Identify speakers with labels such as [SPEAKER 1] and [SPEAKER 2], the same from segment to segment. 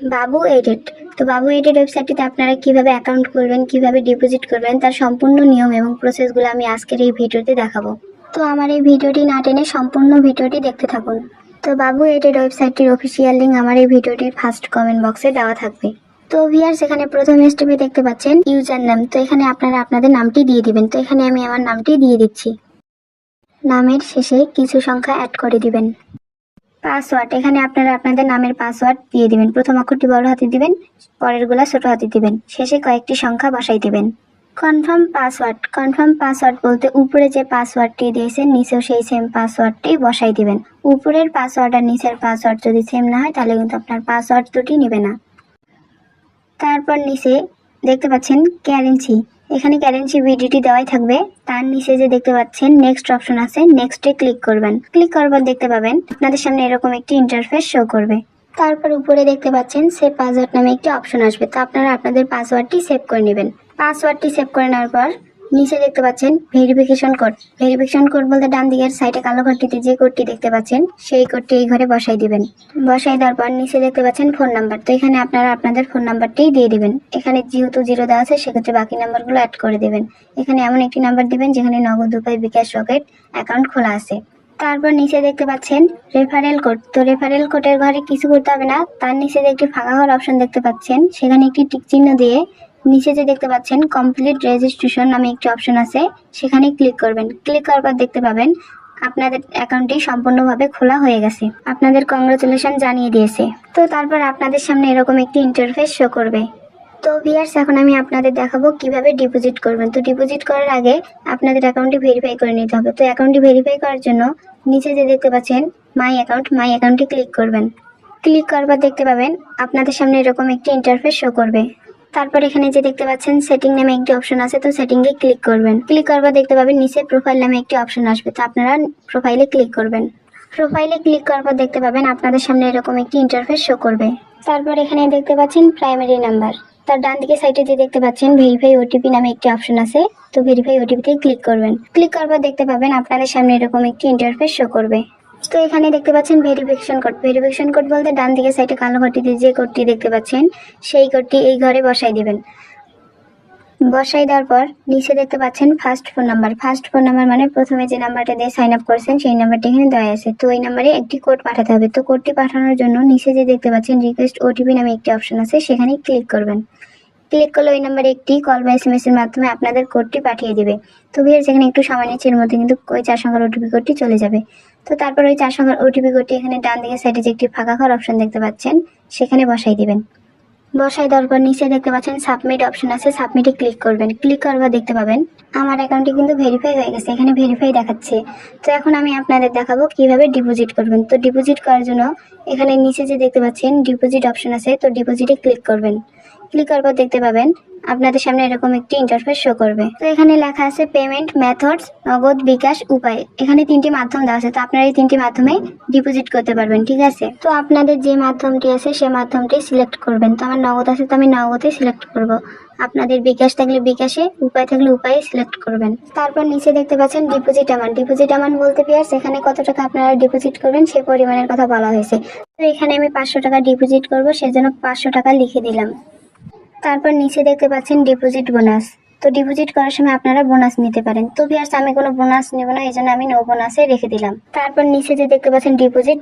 [SPEAKER 1] বাবু aided. তো বাবু aided ওয়েবসাইটটিতে আপনারা কিভাবে অ্যাকাউন্ট খুলবেন, কিভাবে ডিপোজিট করবেন, তার সম্পূর্ণ নিয়ম এবং প্রসেসগুলো আমি আজকের এই ভিডিওতে দেখাবো। তো আমার এই ভিডিওটি না টেনে সম্পূর্ণ ভিডিওটি দেখতে থাকুন। তো বাবু এডেড ওয়েবসাইটটির অফিসিয়াল লিঙ্ক আমার এই ভিডিওটির ফার্স্ট কমেন্ট বক্সে দেওয়া থাকবে। তো ভিউয়ার্স, এখানে প্রথম স্টেপে দেখতে পাচ্ছেন ইউজার নেম। তো এখানে আপনারা আপনাদের নামটি দিয়ে দিবেন। তো এখানে আমি আমার নামটি দিয়ে দিচ্ছি। নামের শেষে কিছু সংখ্যা অ্যাড করে দিবেন। পাসওয়ার্ড, এখানে আপনারা আপনাদের নামের পাসওয়ার্ড দিয়ে দিবেন। প্রথম অক্ষরটি বড় হাতে দিবেন, পরেরগুলা ছোট হাতে দিবেন, শেষে কয়েকটি সংখ্যা বসাই দিবেন। কনফার্ম পাসওয়ার্ড, কনফার্ম পাসওয়ার্ড বলতে উপরে যে পাসওয়ার্ডটি দিয়েছেন নিচেও সেই সেম পাসওয়ার্ডটি বসাই দিবেন। উপরের পাসওয়ার্ড আর নিচের পাসওয়ার্ড যদি সেম না হয় তাহলে কিন্তু আপনার পাসওয়ার্ড দুটি নেবে না। তারপর নিচে দেখতে পাচ্ছেন কারেন্সি, এখানে কারেন্সি ভিডিওটি দেওয়াই থাকবে। তার নিচে যে দেখতে পাচ্ছেন নেক্সট অপশন আছে, নেক্সটে ক্লিক করবেন। ক্লিক করার পর দেখতে পাবেন আপনাদের সামনে এরকম একটি ইন্টারফেস শো করবে। তারপর উপরে দেখতে পাচ্ছেন সেভ পাসওয়ার্ড নামে একটি অপশন আসবে। তো আপনারা আপনাদের পাসওয়ার্ডটি সেভ করে নেবেন। পাসওয়ার্ডটি সেভ করে নেওয়ার পর নিচে দেখতে পাচ্ছেন ভেরিফিকেশন কোড। ভেরিফিকেশন কোড বলতে ডান দিকের সাইডে কালো ঘরটিতে যে কোডটি দেখতে পাচ্ছেন সেই কোডটি এই ঘরে বসাই দিবেন। বসাই দেওয়ার পর নিচে দেখতে পাচ্ছেন ফোন নাম্বার। তো এখানে আপনারা আপনাদের ফোন নাম্বারটিই দিয়ে দিবেন। এখানে যেহেতু 0 দেওয়া আছে সেক্ষেত্রে বাকি নাম্বারগুলো অ্যাড করে দেবেন। এখানে এমন একটি নাম্বার দিবেন যেখানে নগদ, উপায়, বিকাশ, রকেট অ্যাকাউন্ট খোলা আছে। তারপর নিচে দেখতে পাচ্ছেন রেফারেল কোড। তো রেফারেল কোডের ঘরে কিছু করতে হবে না, তার নিচে যে একটি ফাঁকা ঘর অপশন দেখতে পাচ্ছেন সেখানে একটি টিক চিহ্ন দিয়ে নিচে যে দেখতে পাচ্ছেন কমপ্লিট রেজিস্ট্রেশন নামে একটি অপশন আছে, সেখানে ক্লিক করবেন। ক্লিক করার পর দেখতে পাবেন আপনাদের অ্যাকাউন্টটি সম্পূর্ণভাবে খোলা হয়ে গেছে, আপনাদের কংগ্রাচুলেশন জানিয়ে দিয়েছে। তো তারপর আপনাদের সামনে এরকম একটি ইন্টারফেস শো করবে। তো ভিউয়ার্স, এখন আমি আপনাদের দেখাবো কিভাবে ডিপোজিট করবেন। তো ডিপোজিট করার আগে আপনাদের অ্যাকাউন্টটি ভেরিফাই করে নিতে হবে। তো অ্যাকাউন্টটি ভেরিফাই করার জন্য নিচে যে দেখতে পাচ্ছেন মাই অ্যাকাউন্টে ক্লিক করবেন। ক্লিক করার পর দেখতে পাবেন আপনাদের সামনে এরকম একটি ইন্টারফেস শো করবে। তারপর এখানে যে দেখতে পাচ্ছেন সেটিং নামে একটি অপশন আছে, তো সেটিংয়ে ক্লিক করবেন। ক্লিক করার পর দেখতে পাবেন নিচে প্রোফাইল নামে একটি অপশন আসবে, তো আপনারা প্রোফাইলে ক্লিক করবেন। প্রোফাইলে ক্লিক করার পর দেখতে পাবেন আপনাদের সামনে এরকম একটি ইন্টারফেস শো করবে। তারপর এখানে দেখতে পাচ্ছেন প্রাইমারি নাম্বার। তার ডান দিকে সাইডে যে দেখতে পাচ্ছেন ভেরিফাই ওটিপি নামে একটি অপশন আছে, তো ভেরিফাই ওটিপিতে ক্লিক করবেন। ক্লিক করার পর দেখতে পাবেন আপনাদের সামনে এরকম একটি ইন্টারফেস শো করবে। তো এখানে দেখতে পাচ্ছেন ভেরিফিকেশন কোড। ভেরিফিকেশন কোড বলতে ডান দিকে সাইডে কালো ঘরটিতে যে কোডটি দেখতে পাচ্ছেন সেই কোডটি এই ঘরে বসাই দিবেন। বসাই দেওয়ার পর নিচে দেখতে পাচ্ছেন first phone number. First phone number মানে প্রথমে যে নাম্বারটা দিয়ে সাইন আপ করেছেন সেই নাম্বারটি এখানে দেওয়া আছে। তো এই নাম্বারে একটি কোড পাঠাতে হবে। তো কোডটি পাঠানোর জন্য নিচে যে দেখতে পাচ্ছেন রিকোয়েস্ট ওটিপি নামে একটি অপশন আছে, সেখানে ক্লিক করবেন। ক্লিক করলে ওই নাম্বারে একটি কল বা SMS এর মাধ্যমে আপনাদের কোডটি পাঠিয়ে দিবে। তো ভিউয়ার্স, এখানে একটু সময় নিচ্ছে, এর মধ্যে কিন্তু ওই 4 সংখ্যার ওটিপি কোডটি চলে যাবে। তো তারপর ওই 4 সংখ্যার ওটিপি কোডটি এখানে ডান দিকে সাইডে যে একটি ফাঁকা ঘর অপশন দেখতে পাচ্ছেন সেখানে বসাই দিবেন। বসাই দেওয়ার পর নিচে দেখতে পাচ্ছেন সাবমিট অপশন আছে, সাবমিটে ক্লিক করবেন। ক্লিক করার পর দেখতে পাবেন আমার অ্যাকাউন্টটি কিন্তু ভেরিফাই হয়ে গেছে, এখানে ভেরিফাই দেখাচ্ছে। তো এখন আমি আপনাদের দেখাবো কিভাবে ডিপোজিট করবেন। তো ডিপোজিট করার জন্য এখানে নিচে যে দেখতে পাচ্ছেন ডিপোজিট অপশন আছে, তো ডিপোজিটে ক্লিক করবেন। ক্লিক করার পর দেখতে পাবেন আপনাদের সামনে এরকম একটি ইন্টারফেস শো করবে। তো এখানে লেখা আছে পেমেন্ট মেথডস, নগদ, বিকাশ, উপায়। এখানে 3টি মাধ্যম দেওয়া আছে, তো আপনারা এই 3টি মাধ্যমে ডিপোজিট করতে পারবেন, ঠিক আছে। তো আপনাদের যে মাধ্যমটি আছে সেই মাধ্যমটি সিলেক্ট করবেন। তো আমার নগদ আছে, তো আমি নগদে সিলেক্ট করব। আপনাদের বিকাশ থাকলে বিকাশে, উপায় থাকলে উপায়ে সিলেক্ট করবেন। তারপর নিচে দেখতে পাচ্ছেন ডিপোজিট অ্যামাউন্ট। ডিপোজিট অ্যামাউন্ট বলতে পেয়ার্স এখানে কত টাকা আপনারা ডিপোজিট করবেন সেই পরিমাণের কথা বলা হয়েছে। তো এখানে আমি 500 টাকা ডিপোজিট করব, সেজন্য 500 টাকা লিখে দিলাম। তারপর নিচে দেখতে পাচ্ছেন ডিপোজিট বোনাস। তো ডিপোজিট করার সময় আপনারা বোনাস নিতে পারেন। তো ভিউয়ার্স, আমি কোনো বোনাস নেব না, এই জন্য আমি নো বোনাসে রেখে দিলাম। তারপর নিচে যে দেখতে পাচ্ছেন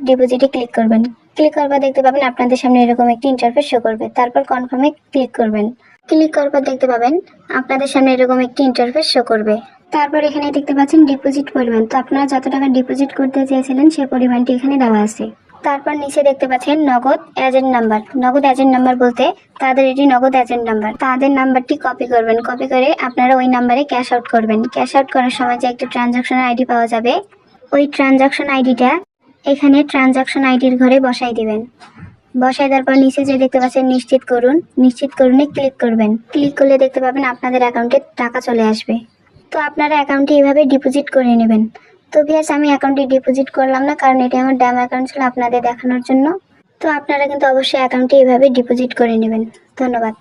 [SPEAKER 1] ডিপোজিটে ক্লিক করবেন। ক্লিক করার পর দেখতে পাবেন আপনাদের সামনে এরকম একটি ইন্টারফেস শো করবে। তারপর কনফার্মে ক্লিক করবেন। ক্লিক করার পর দেখতে পাবেন আপনাদের সামনে এরকম একটি ইন্টারফেস শো করবে। তারপর এখানে দেখতে পাচ্ছেন ডিপোজিট পরিমাণ। তো আপনারা যত টাকা ডিপোজিট করতে চেয়েছিলেন সেই পরিমাণটি এখানে দেওয়া আছে। তারপর নিচে দেখতে পাচ্ছেন নগদ এজেন্ট নাম্বার। নগদ এজেন্ট নাম্বার বলতে তাদের এটি নগদ এজেন্ট নাম্বার, তাদের নাম্বারটি কপি করবেন। কপি করে আপনারা ওই নাম্বারে ক্যাশ আউট করবেন। ক্যাশ আউট করার সময় যে একটা ট্রানজাকশন আইডি পাওয়া যাবে, ওই ট্রানজাকশন আইডিটা এখানে ট্রানজাকশন আইডির ঘরে বসাই দিবেন। বসাই দেওয়ার পর নিচে যে দেখতে পাচ্ছেন নিশ্চিত করুনে ক্লিক করবেন। ক্লিক করলে দেখতে পাবেন আপনাদের অ্যাকাউন্টে টাকা চলে আসবে। তো আপনারা অ্যাকাউন্টে এভাবে ডিপোজিট করে নেবেন। তো ভিউয়ার্স, আমি অ্যাকাউন্টে ডিপোজিট করলাম না, কারণ এটি আমার ড্যাম অ্যাকাউন্ট ছিল আপনাদের দেখানোর জন্য। তো আপনারা কিন্তু অবশ্যই অ্যাকাউন্টে এভাবে ডিপোজিট করে নেবেন। ধন্যবাদ।